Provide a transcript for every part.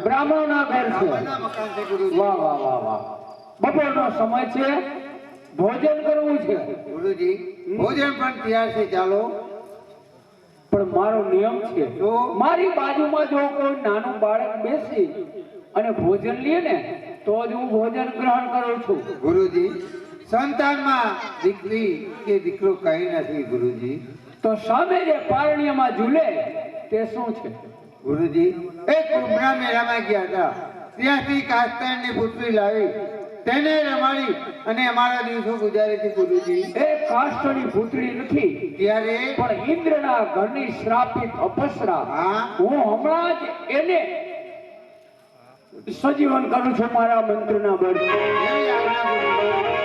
બ્રાહ્મણના ઘર છે. વાહ વાહ વાહ વાહ. બપોરનો સમય છે, ભોજન કરવું છે. ગુરુજી ભોજન પણ તૈયાર છે, ચાલો. પણ મારો નિયમ છે, મારી બાજુમાં જો કોઈ નાનું બાળક બેસી અને ભોજન લે ને તો જ હું ભોજન ગ્રહણ કરું છું. ગુરુજી સંતાનમાં દીકરી કે દીકરો કઈ નથી ગુરુજી. તો સામે જે પારણીયામાં ઝૂલે તે શું છે? ગુરુજી એક કુંભના મેળામાં ગયા હતા, ત્યાંથી કાસ્તરની પુત્રી લાવી તેને રમાડી અને અમારા દિવસો ગુજારે છે ગુરુજી. એ કાષ્ટની પુત્રી નથી, ત્યારે પણ ઇન્દ્રના ઘરની શ્રાપિત અપસરા. હા, હું હમણાં જ એને સજીવન કરું છું મારા મંત્રના બળથી. એવી આજ્ઞા ગુરુજી.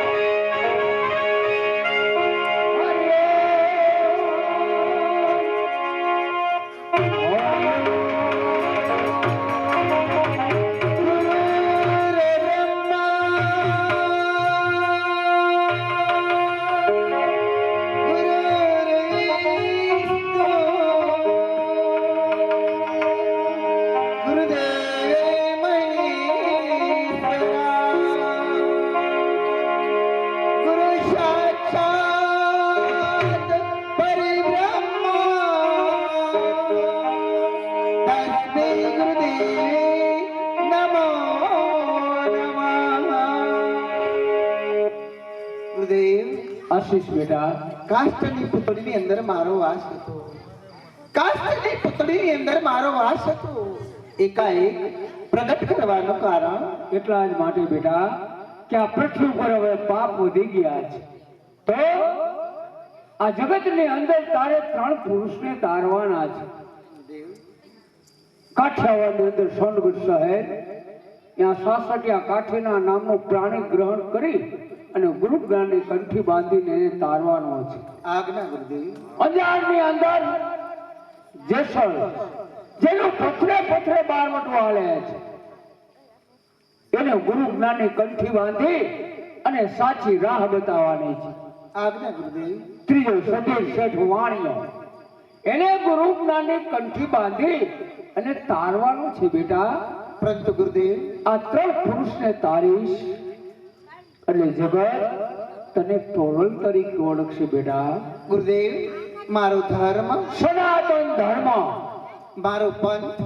આશીષ બેટા, કાષ્ટની પુતળીની અંદર મારો વાસ હતો. કાષ્ટની પુતળીની અંદર મારો વાસ હતો. એકાએક પ્રગટ કરવાનું કારણ એટલા જ માટે બેટા કે આ પૃથ્વી ઉપર હવે પાપ વધી ગયા છે, તો આ જગતની અંદર તારે 3 પુરુષને તારવાના છે. કાઠિયાવાડની અંદર સોનગઢ શહેર, ત્યાં સાસઠિયા કાઠીના નામનું પ્રાણી ગ્રહણ કરી અને ગુરુ જ્ઞાનની કંઠી બાંધીને એને તારવાનો છે. આજ્ઞા ગુરુદેવ. અંજારની અંદર જેસલ જેનું પથરે પથરે બારવટો હાલે છે, એને ગુરુ જ્ઞાનની કંઠી બાંધી અને સાચી રાહ બતાવવાની છે. આજ્ઞા ગુરુદેવ. ત્રીજો સતીર શેઠ વાણિયો, એને ગુરુ જ્ઞાનની કંઠી બાંધી અને તારવાનું છે બેટા. પરંતુ ગુરુદેવ આ 3 પુરુષને તારીશ એટલે જગત તને ટોરલ તરીકે ઓળખશે બેટા. ગુરુદેવ મારો ધર્મ, સનાતન ધર્મ, મારો પંથ,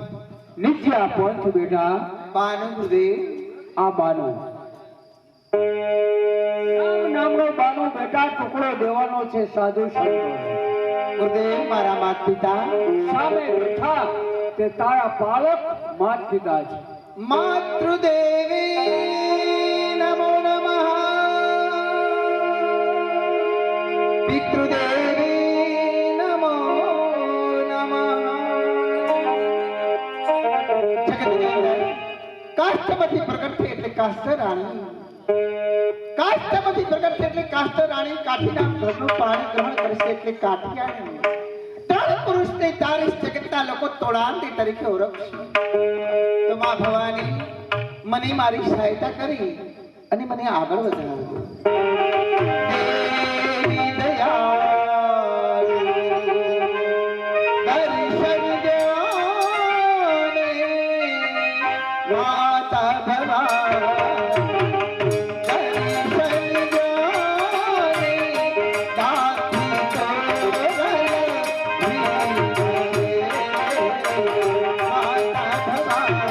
નિત્યા પંથ બેટા. બાનું ગુરુદેવ. આ બાનું નામનો બાનું બેટા ટુકડો દેવાનો છે સાધુ સંતો. ગુરુદેવ મારા માતા પિતા સામે બેઠા તે તારા પાલક માત પિતા છે. માતૃદેવી નમો નમઃ. પિતૃદેવી નમો નમઃ. જગતની અંદર કાષ્ટમાંથી પ્રગટ થઈ એટલે કાષ્ટ રાણી. કાષ્ટમાંથી પ્રગટ થઈ એટલે કાષ્ટ રાણી. કાઠીના ઘરનું પાણી ગ્રહણ કરશે એટલે કાઠિયાણી. 3 પુરુષને તારીશ, જગતના લોકો તોળાંતી તરીકે ઓળખશે. તો માં ભવાની મને મારી સહાયતા કરી અને મને આગળ વધારજો. દેવી દયાળ દર્શન દ્યોને માતા ભવાની દર્શન દ્યોને દાતી તોરલ માતા ભવાની.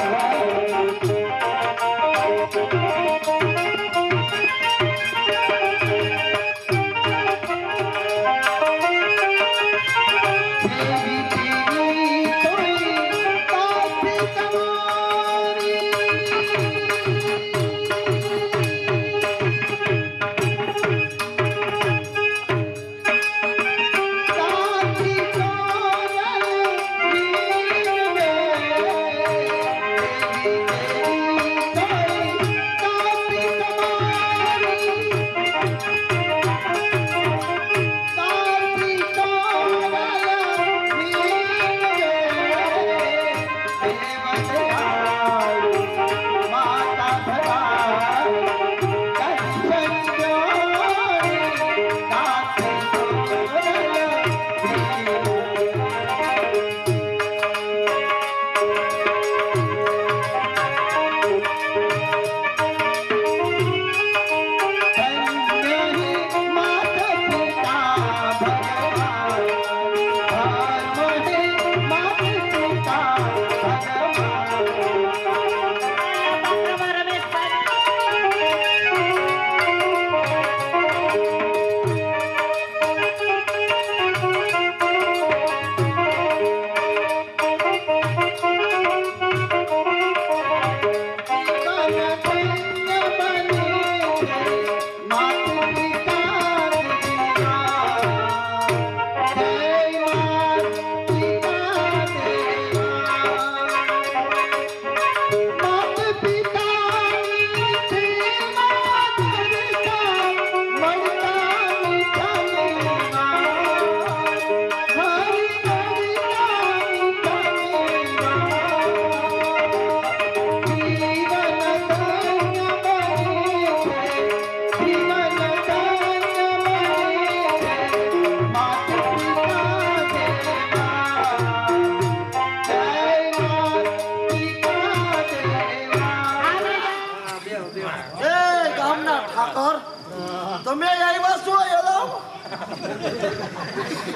તમે આવ્યા છો એલો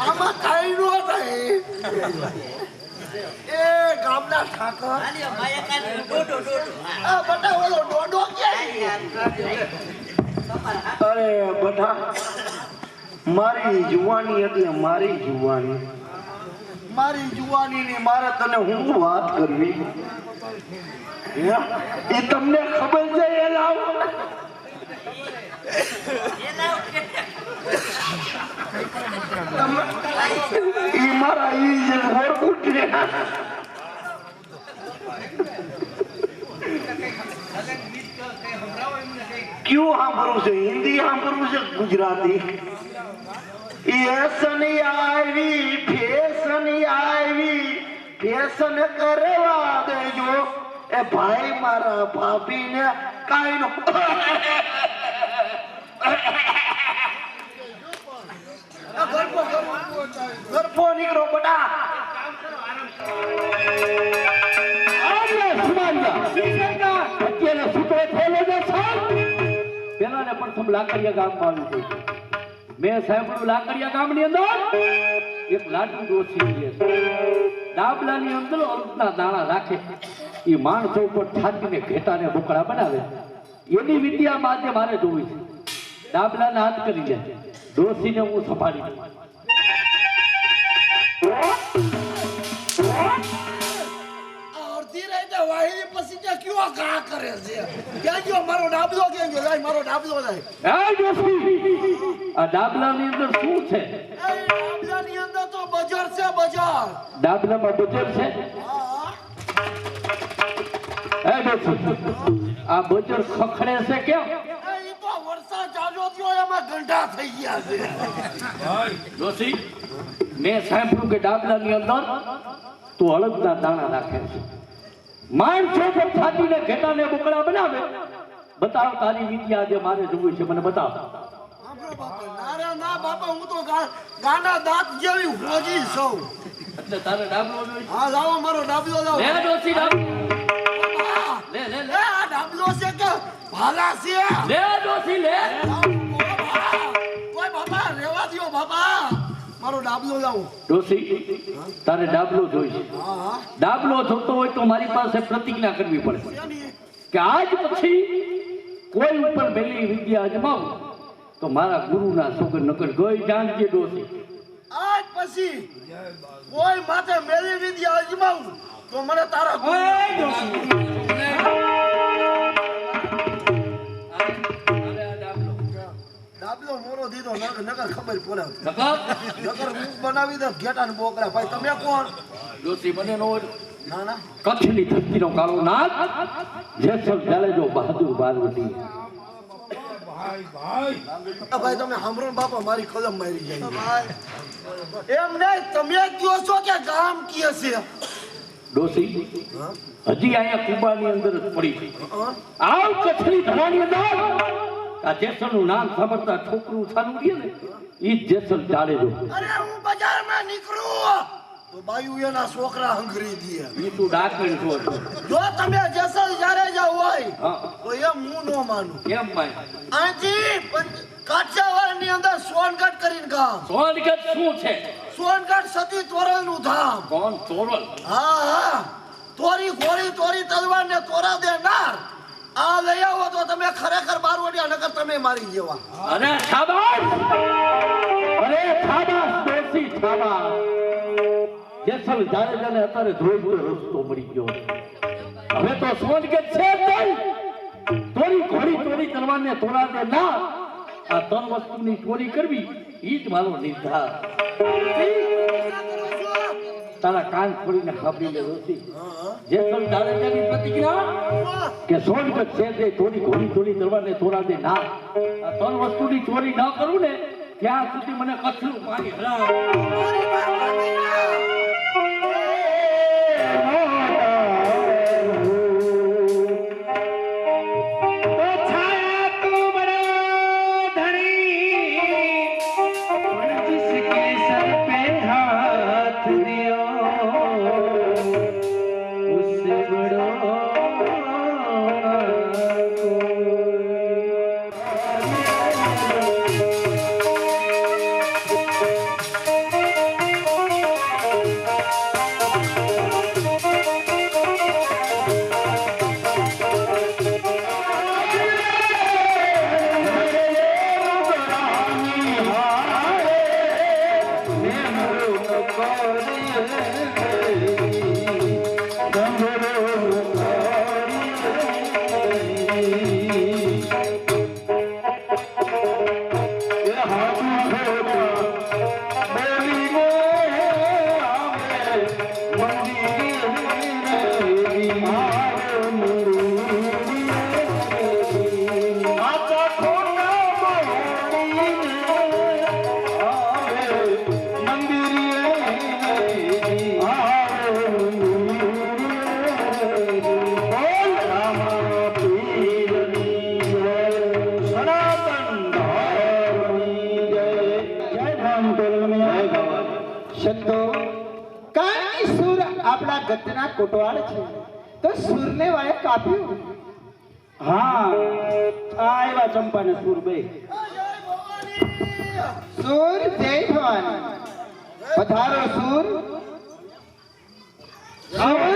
આમાં કાઈ નો થાય એ ગામના ઠાકર આ બટા ઓલો ડોડો ક્યાં અરે બધા મારી જુવાની હતી, મારી જુવાની ની મારે તને હું વાત કરવી એ તમને ખબર છે એ લાવ ઈ મારા ઈ જે વરકુટ છે ક્યું સાંભળવું છે? હિન્દી સાંભળવું છે? ગુજરાતી? ફેશન કરવા દેજો એ ભાઈ મારા ભાભી ને કાઈ નો ગરફો નીકળો બટા અત્યારે છૂટો થયેલો છે પેલા ને પ્રથમ લાકડિયા ગામમાં આવ્યું હતું. મેં સાંભળ્યું લાકડિયા ગામની અંદર એક લાડુ ડોસી છે, ડાબલાની અંદર અમૃતના દાણા રાખે, એ માણસો ઉપર ઠાકીને ઘેટાને ભૂકડા બનાવે. એની વિદ્યા માધ્ય મારે જોવી છે. ડાબલાને હાથ કરી જાય, ડોસીને હું સંભાળી દઉં. અડધી રાતે વાહિની પછી ત્યાં કેવો ઘા કરે છે? ક્યાં ગયો મારો ડાબલો? ક્યાં ગયો? લાય મારો ડાબલો લાય. એ ડોસી, આ ડાબલાની અંદર શું છે? એ ડાબલાની અંદર તો બજાર છે, બજાર. ડાબલામાં બજાર છે? એ ડોસી, આ બજાર ખખડે છે કેમ? એ તો વરસાદ ચાલ્યો થયો એમાં ગંઢા થઈ ગયા છે. ડોસી, મેં સાંભળ્યું કે ડાબલાની અંદર તું અળગના દાણા રાખે છે, માણસો પર છાતીને ઘેટાને બુકડા બનાવે. બતાવ તારી વિદ્યા જે મારે જોવી છે, મને બતાવ. સાંભળો બાપા, ના ના બાપા, હું તો ગાંડા દાંત જેવી હોજી છું. એટલે તારે ડાબલો જોઈ? હા, લાવો મારો ડાબલો લાવો. લે ડોસી ડાબલો. બાપા, લે લે એ લે. આ ડાબલો છે કે ભાલા છે? લે ડોસી લે. ઓય બાપા, રેવા દ્યો બાપા, મારો ડાબલો લાવો. ડોસી, તારે ડાબલો જોઈ છે. હા હા, ડાબલો જોતો હોય તો મારી પાસે પ્રતિજ્ઞા કરવી પડે શેની? કે આજ પછી કોઈ ઉપર મેલી વિદ્યા અજમાવું તો મારા ગુરુના સુગર નકર ગઈ જાણજે ડોસી. આજ પછી કોઈ માથે મેરી વિદ્યા અજમાવું તો મને તારા ડાબલો મોરો દીધો નકર ખબર પડે. નકર હું બનાવી દે ઘેટા ને બોકરા. ભાઈ તમે કોણ? ડોસી મને નો ના ના, કચ્છની ધરતીનો કાળો નાગ જેસલ જાલેજો બહાદુર બારવટી. ભાઈ તમે સાંભળો ને બાપા, મારી કલમ મારી જાય. એમ નહીં, તમે કયો છો કે ગામ કીએ છે? ડોસી, હજી અહીંયા કુબાની અંદર જ પડી છે. હા? આવ કચ્છની ધરાની અંદર આ જેસલનું નામ સાંભળતા છોકરું સારું રહે ને, ઈ જ જેસલ જાલેજો. અરે હું બજારમાં નીકળું તો બાયુ એના છોકરા હંગરી દે. ઈ તું ડાકણ છો. જો તમે જેસલ જાડેજા હોય હા, તો એમ હું ન માનું. કેમ ભાઈ? આજી કાઠિયાવાડની અંદર સોનગઢ કરીને ગામ. સોનગઢ શું છે? સોનગઢ સતી તોરલનું ધામ. કોણ? ચોરલ? હા હા, તોરી ઘોડી તોરી તલવાર ને તોરા દેનાર. આ લઈ આવો તો તમે ખરેખર બારવડિયા, નકર તમે મારી જેવા. અરે શાબાશ! અરે શાબાશ ડોસી, શાબાશ! જેસલ જાડેજાને અત્યારે ધોઈતો રસ્તો મળી ગયો. હવે તો સોનગઢ છે જ નહીં. તોરી ઘોડી તોરી તલવારને તોરા દે ના, આ ત્રણ વસ્તુની ચોરી કરવી ઈ જ મારો નિર્ધાર. તારા કાન ખોલીને સાંભળી લે ડોસી. જેસલ જાડેજાની પ્રતિજ્ઞા કે સોનગઢ છે તે તોરી ઘોડી તોરી તલવારને તોરા દે ના, આ ત્રણ વસ્તુની ચોરી ન કરું ને ત્યાં સુધી મને કચ્છનું પાણી હરાવ. સંતો કારણ કે સુર આપણા ગતના કોટવાળ છે તો સુરને વાળે કાપ્યું. હા આવ્યા ચંપાને સુરભાઈ. સુર જય ભવાની. પધારો સુર. આવો.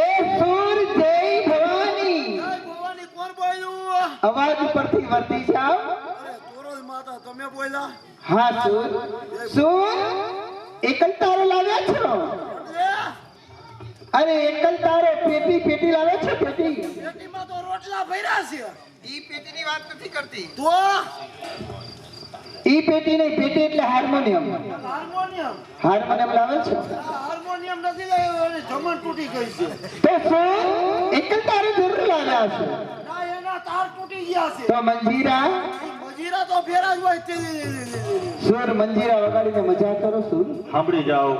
એ સુર જય ભવાની. અવાજ ઉપરથી વર્તી જાઓ. હા સુર. સુર એકલ તારો લાવ્યા છો? અરે એકલ તારો પેટી લાવ્યા છો? પેટી ઈ પેટીની વાત નથી કરતી. ઈ પેટી નહીં, પેટી એટલે હાર્મોનિયમ લાવે છો? તો શું એકલ તારો જરૂર લાવ્યા છો? તો મંજીરા સુર મંજીરા વગાડીને મજા કરો સુર. સાંભળી જાઓ.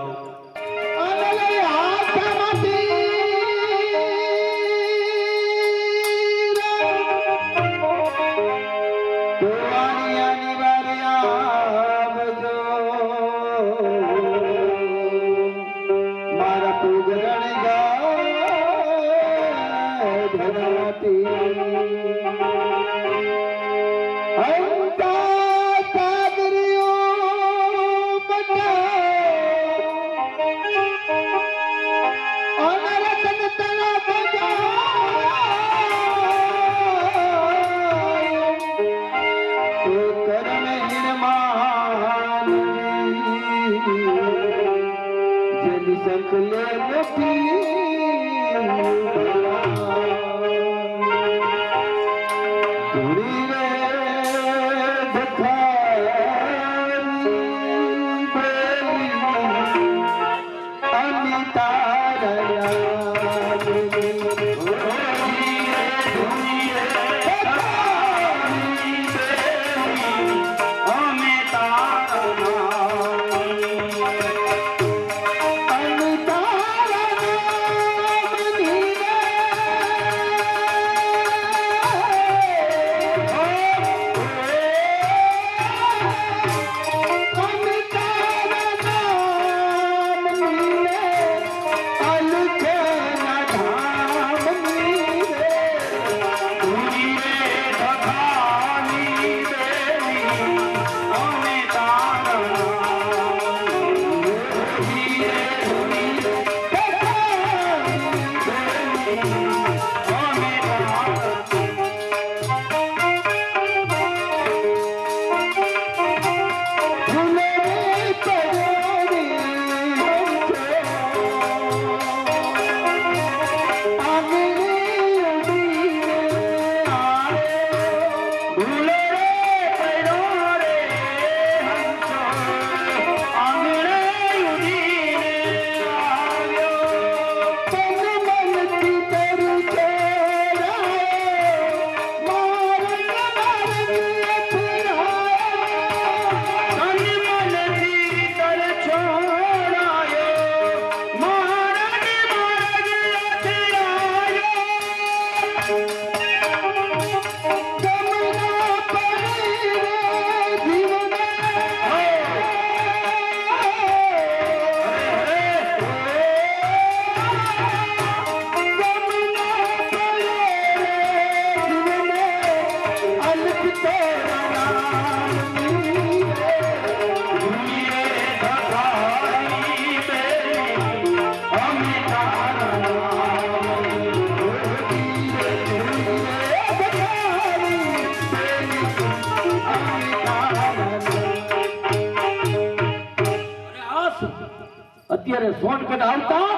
અત્યારે શોર્ટકટ આવતા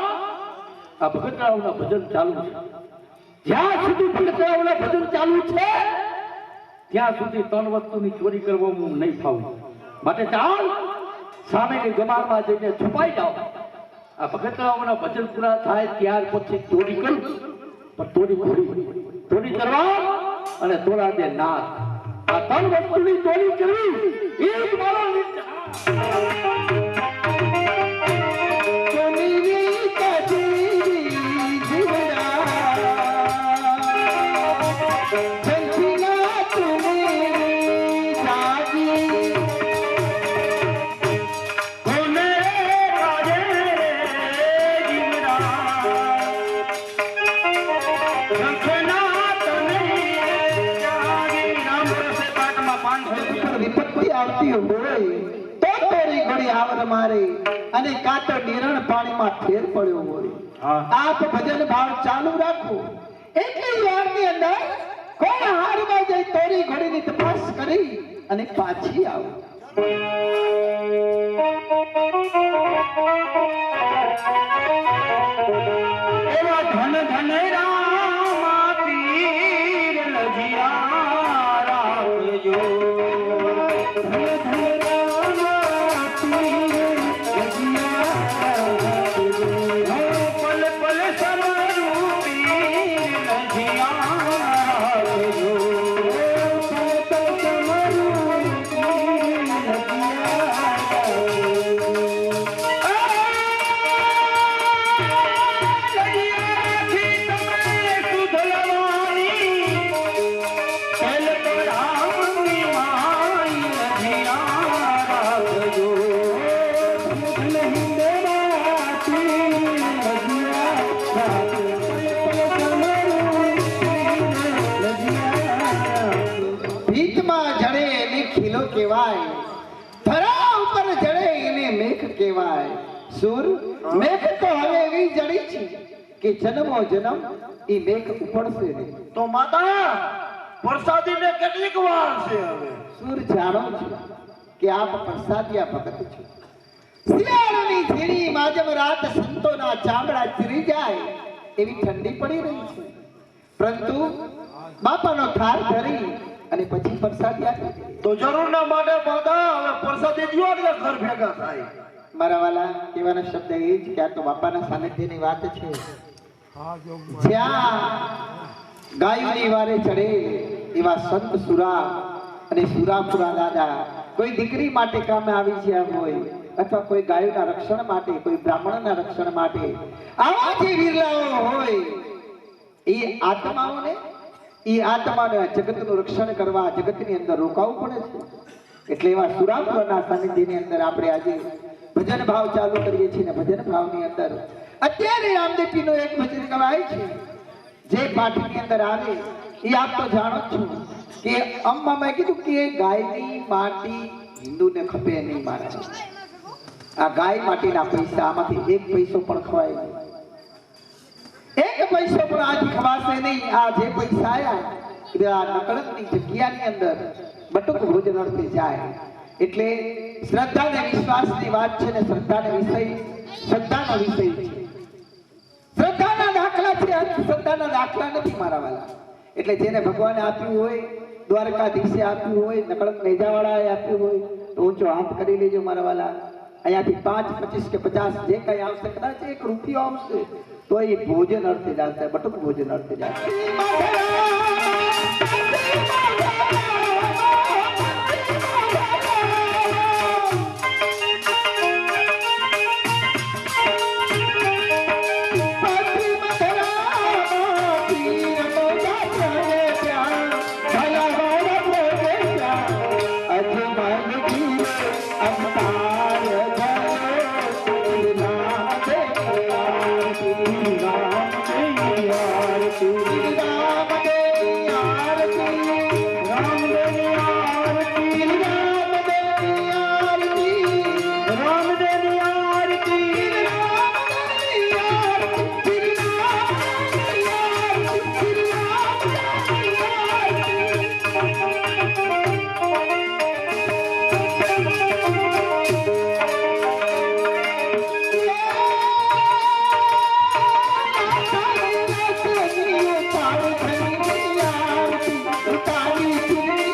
આ ભગતરાવના ભજન ચાલુ છે. જ્યાં સુધી ભગતરાવના ભજન ચાલુ છે ત્યાં સુધી ત્રણ વસ્તુની ચોરી કરવામાં નહીં થાવું. માટે ચાલ સામેની ગમારમાં જઈને છુપાઈ જાઓ. આ ભગતરાવના ભજન પૂરા થાય ત્યાર પછી ચોરી કરું. પણ ચોરી કરવા અને તોડા દે નાથ. આ ત્રણ વસ્તુની ચોરી કરવી એ જ મારો આવતી હોય તો તોરી ઘોડી આવર મારે અને કાં તો નિરણ પાણીમાં ઠેર પડ્યો હોય આપ ભજન ભાવ ચાલુ રાખો એટલી વારની અંદર કોઈ હારમાં જઈ તોરી ઘોડીની તપાસ કરી અને પાછી આવો એવા ધન ધન રામા પીર લજિયા રાખજો ધન ધન રામા પીર લજિયા રાખજો પલ પલ સમરૂ પીર લજિયા રાખજો પલ પલ સમરૂ પીર લજિયા ભીતમાં જડે એને ખીલો કહેવાય ધરા ઉપર જડે એને મેઘ કહેવાય સુર મેઘ તો હવે એવી જડી છે કે જન્મો જન્મ એ મેઘ ઉપડશે નહીં તો માતા પ્રસાદીને કેટલીક વાર છે હવે સુર જાણો છો કે આપ પ્રસાદિયા ભગત છો શિયાળાની ઝીણી માજમ રાત સંતોના ચામડા ચીરી જાય એવી ઠંડી પડી રહી છે પરંતુ બાપાનો થાળ ધરી અને પછી પ્રસાદી આપી તો જરૂરના માટે માતા હવે પ્રસાદી દ્યો એટલે ઘર ભેગા થાય મારા વાલા કહેવાનો શબ્દ એ જ કે આ તો બાપાના સાનિધ્યની વાત છે જ્યાં ગાયોની વારે ચડે એવા સંત સુરા અને સુરાપુરા દાદા કોઈ દીકરી માટે કામે આવી ગયા હોય અથવા કોઈ ગાયોના રક્ષણ માટે કોઈ બ્રાહ્મણના રક્ષણ માટે આવા જે વિરલાઓ હોય એ આત્માઓને જગતનું રક્ષણ કરવા જગતની અંદર રોકાવું પડે છે એટલે એવા સુરાપુરના સાનિધ્યની અંદર આપણે આજે ભજન ભાવ ચાલુ કરીએ છીએ ને ભજન ભાવની અંદર અત્યારે રામદેવજીનો એક ભજન ગવાય છે જે પાઠની અંદર આવે એ આપ તો જાણો જ છો કે અમ્મા મેં કીધું કે ગાયની માટી હિન્દુને ખપે નહીં મારા આ ગાય માટીના પૈસા આમાંથી એક પૈસો પણ ખવાય નહીં એક પૈસો પણ આથી ખવાશે નહીં આ જે પૈસા આયા એ નકળની જગ્યાની અંદર બટુક ભોજન અર્થે જાય એટલે શ્રદ્ધા ને વિશ્વાસની વાત છે ને શ્રદ્ધાનો વિષય છે શ્રદ્ધાના દાખલા છે શ્રદ્ધાના દાખલા નથી મારા વાલા એટલે જેને ભગવાને આપ્યું હોય દ્વારકાધીશે આપ્યું હોય નકળક નેજાવાળાએ આપ્યું હોય તો ઊંચો હાથ કરી લેજો મારા વાલા અહીંયાથી 5, 25 કે 50 જે કઈ આવશે કદાચ 1 રૂપિયો આવશે તો એ ભોજન અર્થે જશે બટુક ભોજન અર્થે જશે ઉતારી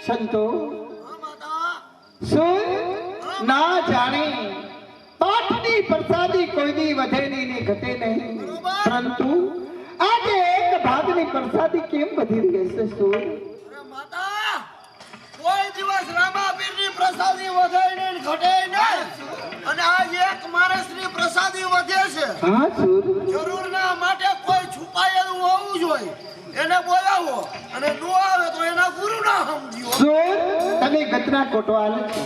સંતો સુન ના જાણે પાઠની પ્રસાદી કોઈની વધે નહીં ને ઘટે નહીં, પરંતુ આજે એક ભાગની પ્રસાદી કેમ વધી રહી છે સુન? માતા કોઈ દિવસ રામાપીરની પ્રસાદી વધે નહીં ઘટે નહીં, અને આજ એક માણસની પ્રસાદી વધે છે. હા સુન, જરૂર ના માટે કોઈ છુપાયેલું હોવું જોઈએ. એને બોલાવો અને નો આવે તો એના ગુરુ ના સમજ્યો. સુન તમે ગતના કોટવાલ છો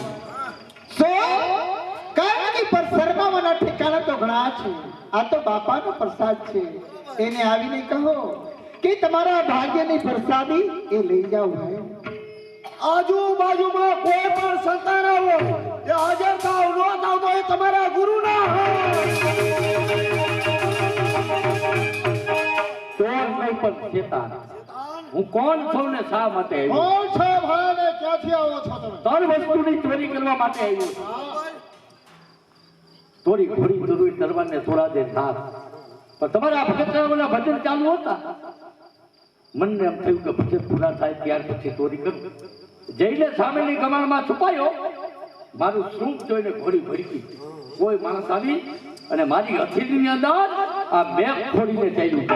સુન, કારણની પર શરમાવાના ઠેકાણા તો ઘણા છે. આ તો બાપાનો પ્રસાદ છે. એને આવીને કહો કે તમારા ભાગ્યની પ્રસાદી એ લઈ જાઓ ભાઈ. આજુબાજુમાં કોઈ પણ સંતાન આવો એ હાજર થાવ, નો થાવ તો એ તમારા ગુરુ ના હું કોણ છું ને શા માટે આવ્યો? કોણ છે ભાઈ ને ક્યાંથી આવો છો તમે? ત્રણ વસ્તુની ચોરી કરવા માટે આવ્યો છું. થોડી ઘોડી જરૂરી તરવાને થોડા દે થાક. પણ તમારા ભગતના ભજન ચાલુ હતા, મને એમ થયું કે ભજન પૂરા થાય ત્યાર પછી ચોરી કરું. જઈને સામેની કમાણમાં છુપાયો. મારું સ્વરૂપ જોઈને ઘોડી ભડકી. કોઈ માણસ આવી અને મારી હથેળીની અંદર આ મેઘ ખોડીને ચાલ્યું.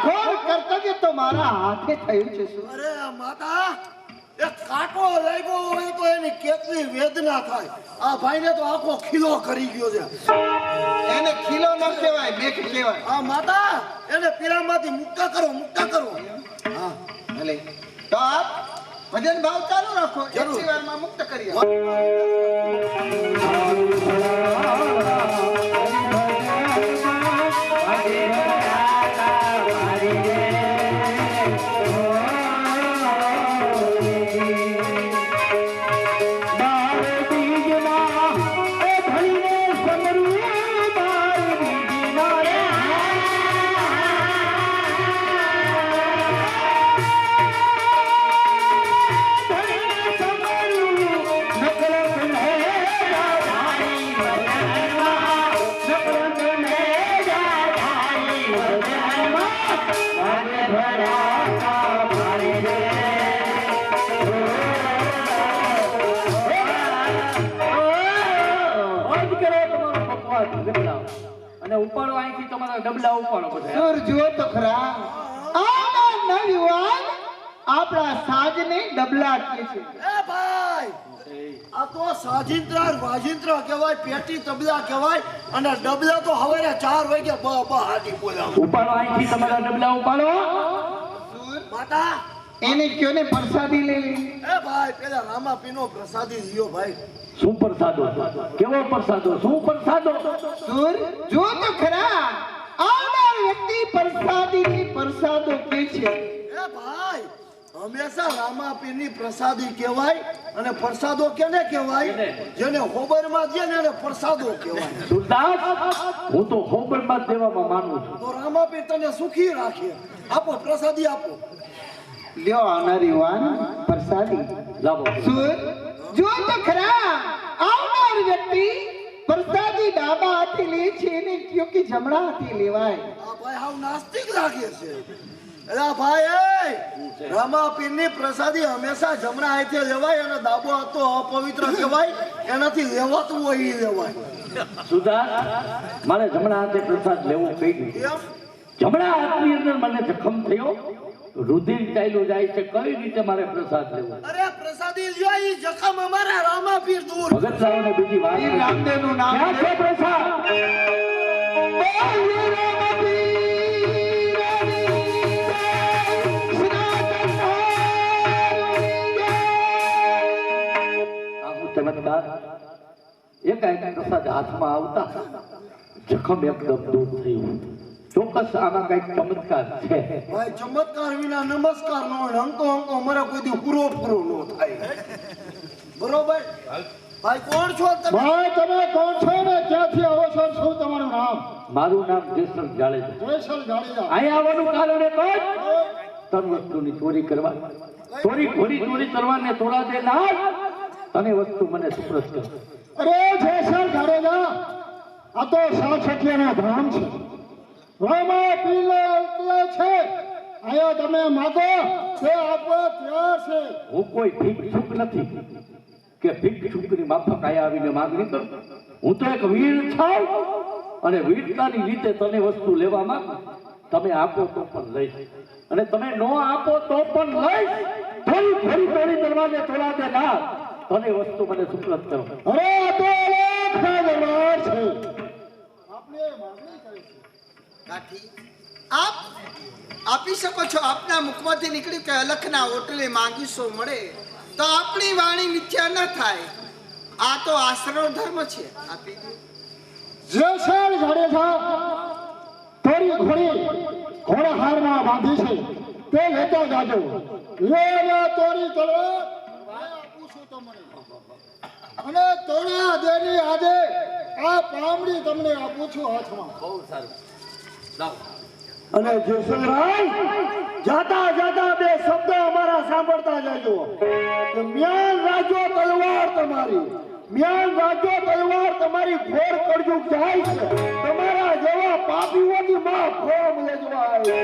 ઘોર કર્તવ્ય તો મારા હાથે થયું છે શું? અરે માતા, એક કાંટો લાગ્યો હોય તો એની કેટલી વેદના થાય. આ ભાઈને તો આખો ખીલો કરી ગયો છે. એને ખીલો ન કહેવાય, મેઘ કહેવાય. આ માતા એને પીરામાંથી મુક્ત કરો, મુક્ત કરો. હા ભલે, તો આપ ભજન ભાવ ચાલુ રાખો, જરૂર. એક વારમાં મુક્ત કરી આપો. અને ઉપાડો અહીંથી તમારા ડબલા ઉપાડો બધા. સુર જુઓ તો ખરા, આના નવયુવાન આપણા સાજને ડબલા કહે છે. એ ભાઈ, આ તો સાજિંત્રા વાજિંત્રા કહેવાય, પેટી તબલા કહેવાય, અને ડબલા તો હવારે 4 વાગે બ હાડી બોલાવે. ઉપાડો અહીંથી તમારા ડબલા ઉપાડો. સુર માતા એને કયો ને પ્રસાદી લઈ લે. એ ભાઈ, પેલા રામાપીનો પ્રસાદી લ્યો ભાઈ. શું પ્રસાદો? કેવો પ્રસાદો? શું પ્રસાદો? સુર જુઓ તો ખરા, આવનાર વ્યક્તિ પ્રસાદીની પ્રસાદો કહે છે. એ ભાઈ, હંમેશા રામાપીરની પ્રસાદી કહેવાય, અને પ્રસાદો કેને કહેવાય? જેને હોબરમાં દે ને એને પ્રસાદો કહેવાય. સુરદાસ, હું તો હોબરમાં જ દેવામાં માનું છું. તો રામાપીર તને સુખી રાખે. આપો પ્રસાદી, આપો. લ્યો આવનાર યુવાન પ્રસાદી. લાવો. સુર જો તો ખરા, આવનાર વ્યક્તિ પ્રસાદી ડાબા હાથે લે છે ને કયો કે જમણા હાથે લેવાય. આ ભાઈ હાવ નાસ્તિક લાગે છે. એલા ભાઈ એ રામાપીરની પ્રસાદી હંમેશા જમણા હાથે લેવાય અને ડાબો હાથ તો અપવિત્ર કહેવાય, એનાથી લેવાતું હોય એ લેવાય. સુધા મારે જમણા હાથે પ્રસાદ લેવો કઈ ગયું. કેમ? જમણા હાથની અંદર મને જખમ થયો, રુધિર ચાલ્યું જાય છે, કઈ રીતે મારે પ્રસાદ લેવો? અરે પ્રસાદી લ્યો, ઈ જખમ અમારા રામાપીર દૂર. ભગત સાહેબ બીજી વાત ઈ રામદેવનું નામ ક્યાં છે પ્રસાદ? આવું ચમત્કાર એકાએક પ્રસાદ હાથમાં આવતા જખમ એકદમ દૂર થયું. ચોક્કસ આમાં કઈક ચમત્કાર છે. ભાઈ ચમત્કાર વિના નમસ્કાર નો હોય, અંકો અમારા કોઈ દી પૂરો નો થાય. બરોબર ભાઈ, કોણ છો તમે? ભાઈ તમે કોણ છો ને ક્યાંથી આવો છો, શું તમારું નામ? મારું નામ જેસલ જાડેજા. જયસલ જાડેજા. અહીંયા આવવાનું કારણ એક જ, તન વસ્તુની ચોરી કરવા, ચોરી કરવાને તોડા દે ના, તને વસ્તુ મને સુપ્રત કર. અરે જયસલ જાડેજા, આ તો સાસઠિયાનો ધામ છે, રામાપીરનો એટલે છે. અહીંયા તમે માગો તે આપવા તૈયાર છે. હું કોઈ ભિક્ષુક નથી કે ભિક્ષુકની માફક આયા આવીને માંગણી કરું. હું તો એક વીર છું અને વીરતાની રીતે તને વસ્તુ લેવા માંગુ. તમે આપો તો પણ લઈશ અને તમે ન આપો તો પણ લઈશ. થોડી દરવાજે તોડા દે ના, તને વસ્તુ મને સુપ્રત કરો. અરે આ તો અલગ દરબાર છે. આપણે માગણી કરી છે. કાઠી આપ આપી શકો છો. આપના મુખમાંથી નીકળ્યું કે અલખના હોટલે માંગીશો મળે, તો આપણી વાણી મિથ્યા ન થાય. આ તો આશરો ધર્મ છે. આપી દો. જયસલ જાડેજા થોડી ઘોડી ઘોડાહારમાં બાંધી છે, તે લેતા જાજો. લેવા તોરી તલવાર ભાઈ આપું છું તમને, અને તોડા દેની આજે આ પામડી તમને આપું છું હાથમાં. બહુ સારું. લાવો. અને જસરાય જાતા જાતા બે શબ્દ અમારા સાંભળતા જજો. કે મ્યાન રાજો તલવાર તમારી, મ્યાન રાજો તલવાર તમારી ઘોર કળજુગ જાય છે. તમારા જેવા પાપીઓની માં ખોમ લેજવાય.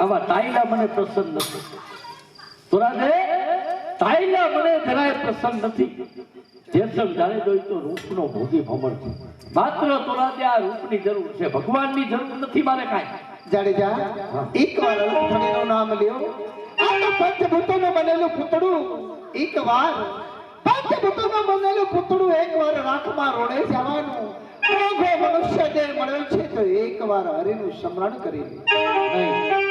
આવા તાઈલા મને પ્રસન્ન નથી. તોરાદે તાઈલા મને જરાય પ્રસન્ન નથી. જેસલ જાણે જોઈ તો રૂપનો ભોગી ભમર છે. માત્ર તોરાદે આ રૂપની જરૂર છે, ભગવાનની જરૂર નથી મારે કાંઈ. જાડેજા એકવાર અલખણીનું નામ લ્યો. આ તો પંચભૂતોનું બનેલું પૂતળું, એકવાર પંચભૂતોનું બનેલું પૂતળું એકવાર રાખમાં રોડે જવાનું. મોઘો મનુષ્ય જે મળ્યો છે તો એકવાર હરિનું સ્મરણ કરી લે. નહીં.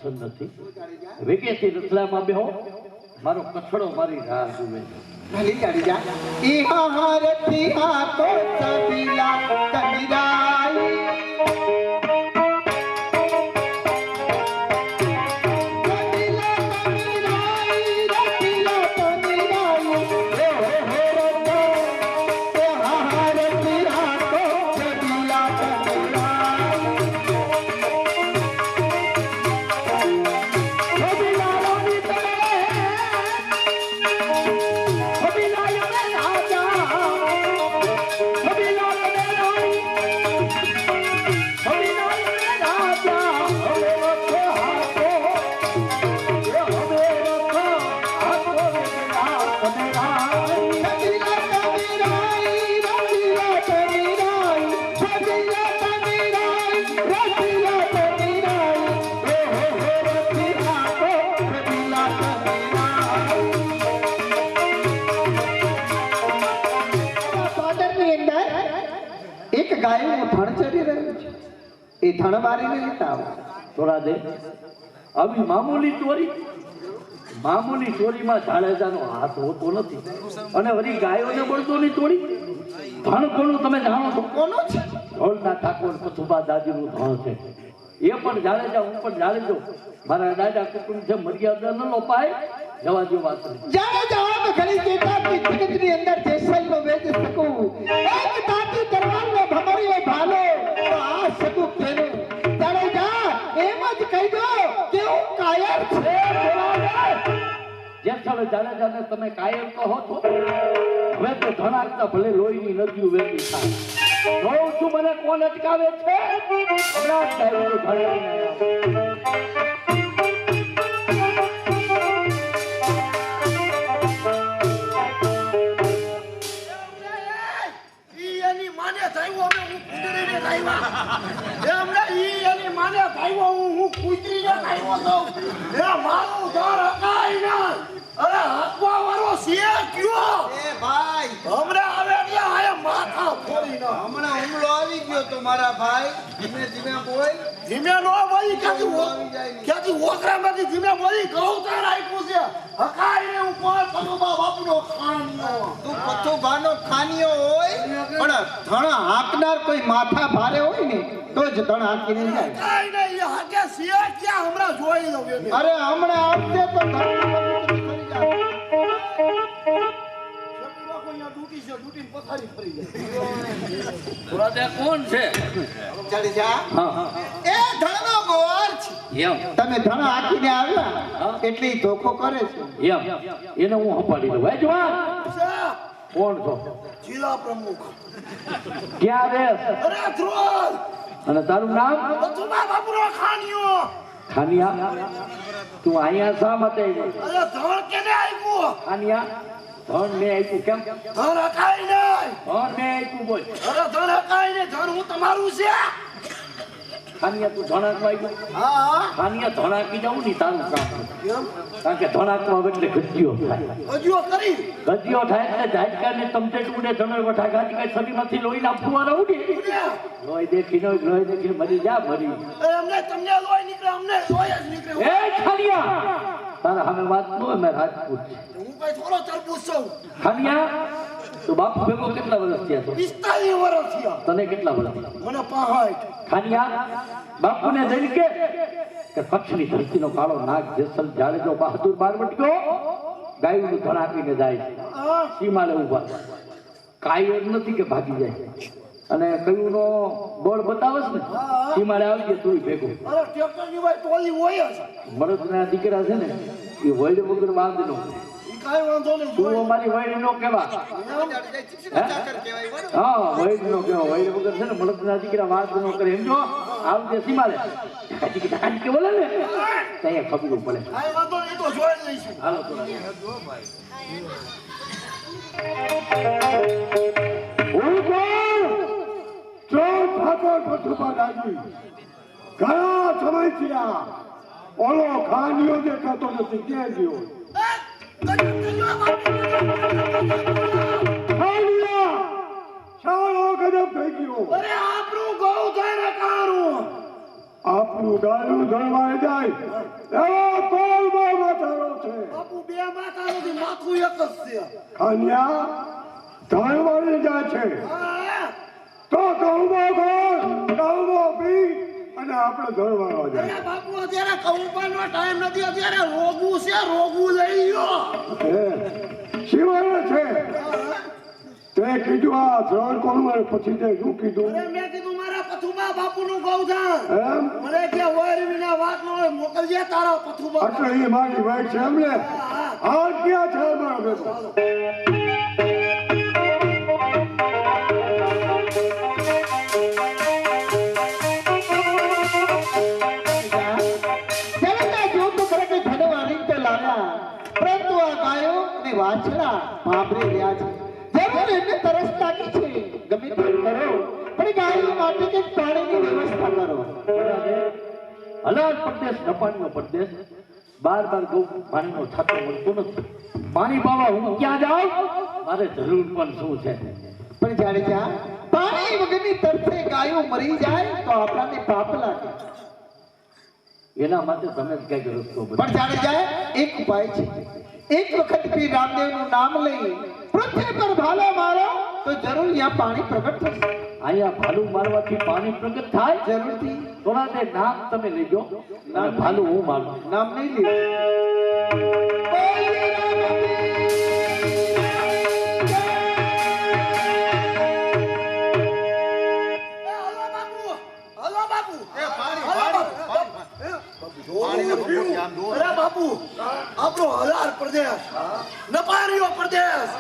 પસંદ નથી. વેકેથી રસલામાં બેહો, મારો કઠડો મારી રાહ જુએ. ભલી જાડેજા ઈ હારથી આ તો સબીલા કમીરાઈ ગાયનું ધણ ચડી રહ્યું છે. એ ધણ બારીને લેતા આવો. થોડા દે આવી મામૂલી ચોરીમાં જાડેજાનો હાથ હોતો નથી. અને વળી ગાયોને બળદોની ચોરી. ધણ કોનું તમે જાણો છો? કોનો છે? ઢોલના ઠાકોર કથુબા દાદીનું ધણ છે. એ પણ જાડેજા, હું પણ જાડેજો. મારા દાદા કુટુંબ છે, મર્યાદા ન લોપાય. જવા દો વાત. જાણે જાઓ તો ઘણી કેટલાકની જગતની અંદર જેસલનો વેચ શકું. એક તાતી તરવારનો ભમરીઓ ભાલો તો આ શકું કેનું. જાણે જા એમ જ કહી દો કે હું કાયર છે. જે સ્થળે જાડેજાને તમે કાયર કહો છો, હવે તો ધણાકતા ભલે લોહીની નદીઓ વહેતી થાય. જોઉં છું મને કોણ અટકાવે છે. હમણાં જ ગાયનું ધણ લઈને આવ્યો. એ ભાઈ હમણાં હુમલો આવી ગયો તો મારા ભાઈ. ધીમે ધીમે બોલ. ધીમે નો બોલી આવી જાય ને. ક્યાંથી ઓકરામાંથી ધીમે બોલી કહું તાર આપ્યું છે હકાઈ ને ઉપર પતુબા બાપનો ખાનનો તું પથુભાનો ખાનીયો હોય પણ ધણ હાંકનાર કોઈ માથા ભારે હોય ને તો જ ધણ હાંકીને જાય. કાઈ નહીં એ હકે સિયા ક્યાં હમણાં જોઈ લો બેન અરે હમણાં આવશે તો ધણ કરી જાય. ડૂટી છે ડૂટી પથારી ફરી જાય થોડા દે કોણ છે? જાડેજા હા એ ધણનો ગોર છે. એમ તમે ધણ હાંકીને આવ્યા એટલે ઈ ધોખો કરે છે. એમ એને હું હપાડી દઉં. ભાઈ જવાન કોણ છો? જિલ્લા પ્રમુખ ક્યાં રેસ? અરે ધ્રોલ અને તારું નામ? પતુબા બાપનો ખાનયો ખાનિયા. તું અહીંયા શા માટે આવ્યો? અરે ધણ કેને આપ્યો ખાનિયા ધન મેં આપ્યું. કેમ ધણ હકાઈ નહીં ધન મેં આપ્યું? બોલ. અરે ધણ હકાઈ ને ધણ હું તમારું છે ખાનિયા તું ધણાકવા આવ્યો? હા ખાનિયા ધણાકી જાઉં ને તારું કામ છે. કેમ કારણ કે ધણાકવા આવે એટલે ગજ્જીઓ થાય. હજુ કરી ગજ્જીઓ થાય એટલે ઝાટકાને તમતેટ ઉડે ધણ વઠા ગાડી કઈ શરીરમાંથી લોહીના ફુવારા ઉડે. લોહી દેખીને મરી જા મરી. અમને તમને લોહી નીકળે અમને લોહી જ નીકળે એ ખાનિયા તારા સામે વાત ન હોય. મેં રાજપૂત છું. હું કઈ થોડો તરબૂચ છું ખાનિયા તું બાપુ ભેગો કેટલા વર્ષ થયા છો? 45 વર્ષ થયા તને કેટલા વર્ષ થયા? મને 65 ખાનિયા બાપુને જઈને કે કચ્છની ધરતીનો કાળો નાગ જેસલ જાડેજો બહાદુર બારવટીયો ગાયનું ધણ આપીને જાય છે. સીમાડે ઉભા કાયર નથી કે ભાગી જાય. અને કયું નો બોર્ડ બતાવસ ને સીમાડે આવી ગયા તું ભેગો. અરે ટ્રેક્ટર ની ભાઈ ટોલી હોય જ મળદના દીકરા છે ને એ વૈડ વગર બાંધનો. ઈ કાઈ વાંધો નહીં તું અમારી વૈડ નો કેવા. ચાકર કહેવાય બરાબર. હા વૈડ નો કેવા. વૈડ વગર છે ને મળદના દીકરા વાત નો કરે. એમ જો આવજે સીમાડે કે બોલે ને ત્યાં ખબર પડે. કાઈ વાંધો નહીં તો જોઈ લઈશું હાલો તો ઘણા સમય થયા ઓલો ખાનીઓ દેખાતો નથી. ક્યાં ગયો શાળો ગજબ થઈ ગયો. અરે આપણું ગૌ થાય કારું આપણું ગાયું ધણવાઈ જાય એવો કોલમાં માથારો છે. બાપુ બે માથા નથી, માથું એક જ છે. ખાન્યા ધણવાઈ જાય છે હા, તો કહુંમાં પી અને આપણે ધણવાવા જાય. અરે બાપુ અત્યારે કૌભાનો ટાઈમ નથી, અત્યારે રોગું છે, રોગું લઈ લો. શિવાય છે તે કીધું આ ત્રણ કોણ પછી તે શું કીધું અરે મેં કીધું મારા પથુબા બાપુનું ગૌધાન. એમ મને કે હોય વિના વાત ન હોય, મોકલજે તારા પથુબા. એટલે એ મારી વાઈટ છે એમને હાલ ક્યાં છે મારો બેટો? પરંતુ આ ગાયો અને વાછડા ભાંભરી રહ્યા છે. જરૂર એમને તરસ લાગી છે, ગમે તે કરો, પણ ગાયો માટે કંઈક પાણીની વ્યવસ્થા કરો. હલાલ પ્રદેશ નપાણીનો પ્રદેશ બાર ગૌ પાણીનો છાતો મળતો નથી. પાણી પાવા હું ક્યાં જાઉં? મારે જરૂર પણ શું છે? પણ જાડેજા, પાણી વગરની તરફે ગાયો મરી જાય તો આપણાને પાપ લાગે. એના માટે તમે જ કઈક રસ્તો બતાવો. પણ જાડેજા, એક ઉપાય છે. એક વખત પીર રામદેવનું નામ લઈ પૃથ્વી પર ભાલા મારો તો જરૂર અહીંયા પાણી પ્રગટ થશે. અહીંયા ભાલું મારવાથી પાણી પ્રગટ થાય? જરૂરથી. થોડા તે નામ તમે લેજો અને ભાલું હું મારું. નામ નહીં હલો બાપુ, હલો બાપુ. અરે બાપુ, આપણો હલાર પ્રદેશ, નપારીઓ પ્રદેશ,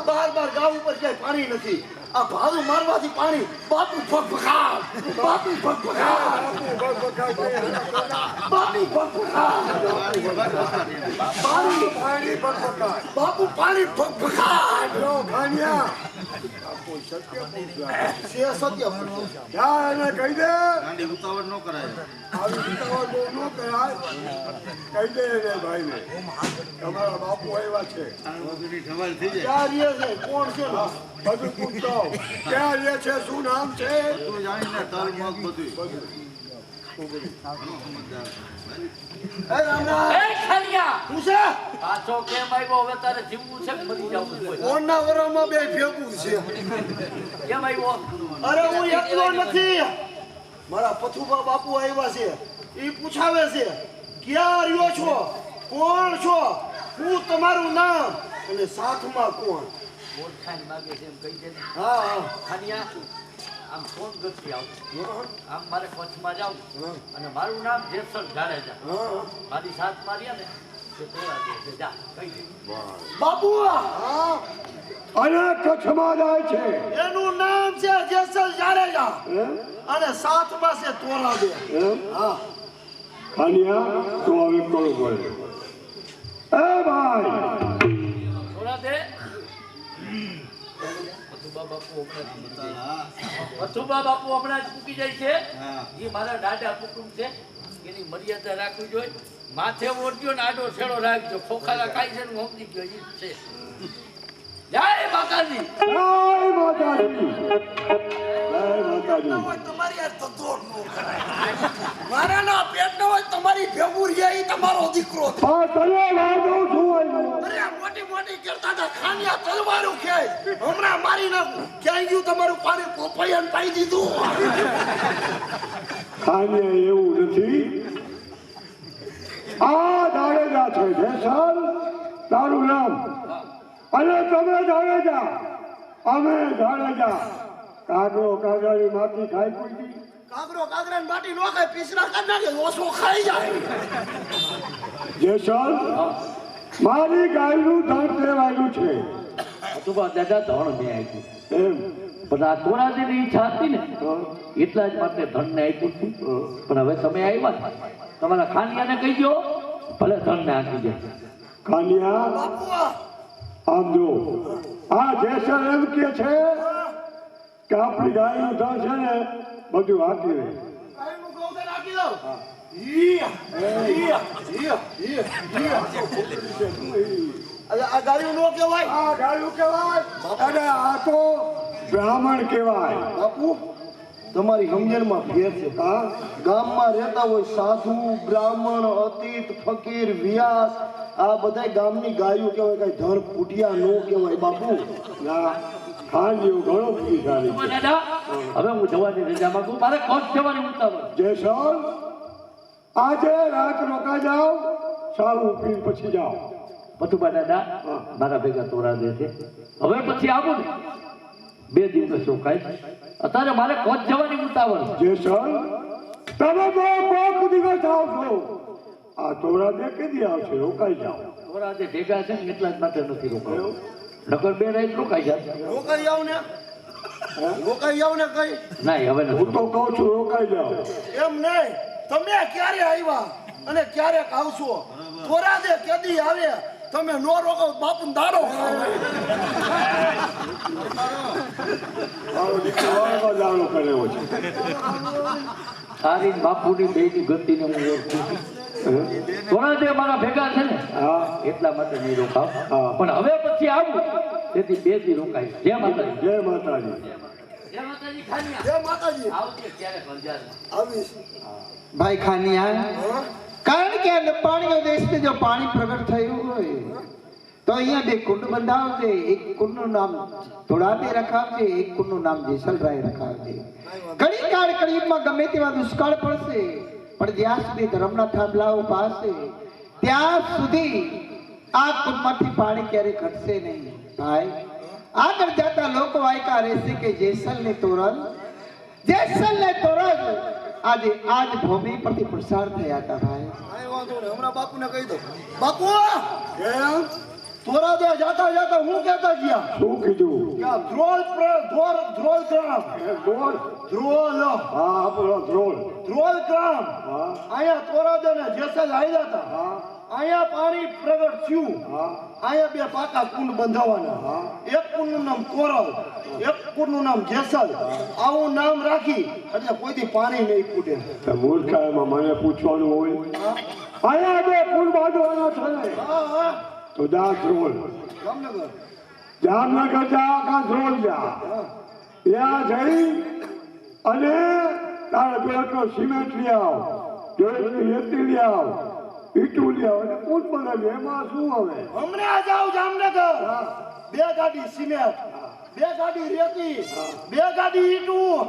બાર ગામ ઉપર ક્યાંય પાણી નથી. આ ભાલું મારવાથી પાણી બાપુ ફગફગાટ, બાપુ ફગફગાટ, બાપુ ફગફગાટ, બાપુ પાણી ફગફગાટ. ખાન્યા છે સત્ય પૂછો. જા એને કહી દે ગાંડી ઉતાવળ ન કરાય. આવી ઉતાવળ બહુ ન કરાય. કહી દે એને ભાઈને તમારા બાપુ આવ્યા છે. બધુંની ઠવાલ થઈ જાય. ક્યાં રહે છે, કોણ છે? બધું પૂછતો ક્યાં રહે છે, શું નામ છે? તું જાણીને તલ મગ બધું. એ રામરામ. એ ખાલિયા! શું છે? પાછો કેમ આવ્યો? હવે તારે જીવવું છે કે મરી જવું છે? કોણના વરામાં બે ભેગું છે. કેમ આવ્યો? અરે હું એકલો નથી, મારા પથુબા બાપુ આવ્યા છે. ઈ પૂછાવે છે ક્યાં રહ્યો છો, કોણ છો, શું તમારું નામ અને સાથમાં કોણ? ઓળખાણ માંગે છે એમ કહી દે ને. હા હા. ખાલિયા, આમ ફોન કરતી આવું. આમ મારે કચ્છમાં જાઉં અને મારું નામ જેસલ જાડેજા. હા. મારી સાથ માર્યા ને તે તોડા દે છે. જા કહી દે. બાપુ, હા, અને કચ્છમાં જાય છે. એનું નામ છે જેસલ જાડેજા એમ? અને સાથમાં છે તોરા દે. એમ? હા. ખાન્યા તું હવે કોણ બોલે? એ ભાઈ તોડા દે. પથુબા બાપુ હમણાં જ મૂકી જાય. પથુબા બાપુ હમણાં જ મૂકી જાય છે. એ મારા દાદા કુટુંબ છે, એની મર્યાદા રાખવી જોઈએ. માથે ઓઢજો ને આડો છેડો રાખજો. ખોખારા ખાઈ છે ને સમજી ગયો ઈ જ છે. જય માતાજી. જય માતાજી. જય માતાજી. હોય તમારી આ તતોડ નો કરાય. મારાના પેટનો હોય તમારી ભેગું રહે ઈ તમારો દીકરો છે. આ તને લાગુ શું આવ્યું? અરે આ મોટી મોટી કરતા હતા ખાનિયા તલવારું ખેંચ, હમણાં મારી નાખું. ક્યાં ગયું તમારું પાણી? પોપૈયાને પાઈ દીધું. ખાન્યા એવું નથી. આ જાડેજા છે જેસલ તારું નામ, અને તમે જાડેજા, અમે જાડેજા. કાગડો કાગડાની માટી ખાઈ પૂછી. કાગરો કાગરાની બાટી નો ખાય, પીસરા કાઢ નાખે, ઓછો ખાઈ જાય. જેસલ મારી ગાયનું ધન કહેવાયું છે. પથુબા દાદા ધણ મેં આપ્યું. એમ પણ આ તોરાજીની ઈચ્છા હતી ને એટલા જ માટે ધનને આપ્યું હતું. પણ હવે તમે આવ્યા ને, તમારા ખાનિયાને કહી દો ભલે ધનને આપી દે. ખાન્યા બાપુ, આમ જો, આ જેસલ એમ કે છે કે આપણી ગાયનું ધન છે ને બધું હાકી રહે. ગાયનું ગૌધન આપી દઉં. આ ગાયું નો કહેવાય. આ ગાયું કહેવાય અને આ તો બ્રાહ્મણ કહેવાય. બાપુ, તમારી સમજણમાં ફેર છે હા ગામમાં રહેતા હોય સાધુ બ્રાહ્મણ અતીત ફકીર વ્યાસ આ બધા ગામની ગાયો કહેવાય કઈ ધન ફૂટિયા નો કહેવાય બાપુ ના ખાન જેવું ઘણો બુદ્ધિશાળી છે. દાદા હવે હું જવાની રજા માંગુ મારે કોટ જવાની ઉતાવળ જયસલ આજે રાત રોકા જાઓ સારું પીને પછી જાઓ પતુબા દાદા મારા ભેગા તોરા દે છે હવે પછી આવું ને 2 દિવસ રોકાય અત્યારે મારે કોચ જવાની ઉતાવળ જયસલ તમે બહુ કોક દિવસ આવશો આ તોરા દે કેદી આવશે રોકાઈ જાઓ તોરા જે ભેગા છે ને એટલા જ માટે નથી રોકાયો નકર 2 રાત રોકાઈ જાય રોકાઈ આવ ને કઈ ના હવે હું નથી તો કહું છું રોકાઈ જાઓ એમ નહીં તમે ક્યારે આવ્યા અને ક્યારેક આવશો થોડા દે કેદી આવે તમે નો રોકો બાપુ દાડો મારો દીકરો વાળો જાણો કર્યો છે સારી બાપુની બેની ગતિને હું ઓળખું છું તોરા જે મારા ભેગા છે ને હા એટલા માટે નહીં રોકાવ હા. પણ હવે પછી આવું તેથી 2 દી રોકાય જય માતાજી જય માતાજી જય માતાજી ખાનિયા જય માતાજી આવજે ક્યારેક અંજારમાં. આવીશ ભાઈ ખાનિયા કારણ કે આ નપાણીઓ દેશથી જો પાણી પ્રગટ થયું હોય તો અહીંયા 2 કુંડ બંધાવજે એક કુંડનું નામ ધોળાતે રખાવજે એક કુંડનું નામ જેસલરાય રખાવજે ઘણી કાળ કળિયુગમાં ગમે તેવા દુષ્કાળ પડશે પણ જ્યાં સુધી ધર્મના થાંભલાઓ પાસે ત્યાં સુધી આ કુંડમાંથી પાણી ક્યારેય ઘટશે નહીં ભાઈ આગળ જતા લોકો વાયકા રહેશે કે જેસલને તોરણ આજે આજ ભૂમિ પરથી પ્રસાર થયા હતા ભાઈ કાંઈ વાંધો નહીં હમણાં બાપુને કહી દો બાપુ એમ થોડા દે જાતા જાતા હું કહેતા ગયા શું કીધું કે આ ધ્રોલ ગ્રામ ગોળ ધ્રોલ હા આપણો ધ્રોલ ધ્રોલ ગ્રામ હા અહીંયા થોડા દે ને જેસલ આવ્યા હતા હા અહીંયા પાણી પ્રગટ થયું હા અહીંયા 2 પાકા કુંડ બંધાવાના એક કુંડનું નામ કોરલ એક કુંડનું નામ જેસલ આવું નામ રાખી એટલે કોઈથી પાણી નહીં ફૂટે તો મૂર્ખાઈમાં મને પૂછવાનું હોય અહીંયા બે કુલ બાંધવાના છે ને હા હા તો જા ધ્રોલ જામનગર જામનગર જા કા ધ્રોલ જા ત્યાં જઈ અને તારે પેલો સિમેન્ટ લઈ આવ જોઈ રેતી લઈ આવ ઈટું લઈ આવ અને કુલ બનાવી એમાં શું હવે હમણાં જાવ જામનગર 2 ગાડી સિમેન્ટ 2 ગાડી રેતી 2 ગાડી ઈટું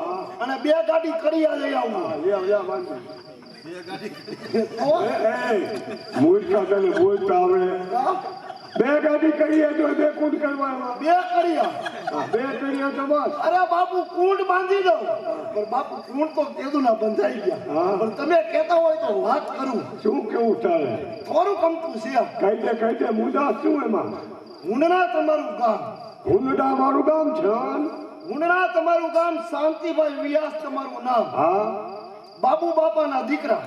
અને 2 ગાડી કડિયા લઈ આવું મૂર્ખા તને બોલતા આવડે 2 ગાડી કરીએ તો 2 કુંડ કરવાના 2 કડિયા 2 કરીએ તો બસ અરે બાપુ કુંડ બાંધી દો પણ બાપુ કુંડ તો કેદુના બંધાઈ ગયા હા. પણ તમે કહેતા હોય તો વાત કરું શું કેવું ચાલે થોડું કમતું છે કઈ દે મુદા શું એમાં હુંડના તમારું ગામ હુંડા મારું ગામ છે હુંડના તમારું ગામ શાંતિભાઈ વ્યાસ તમારું નામ હા બાપુ બાપાના દીકરા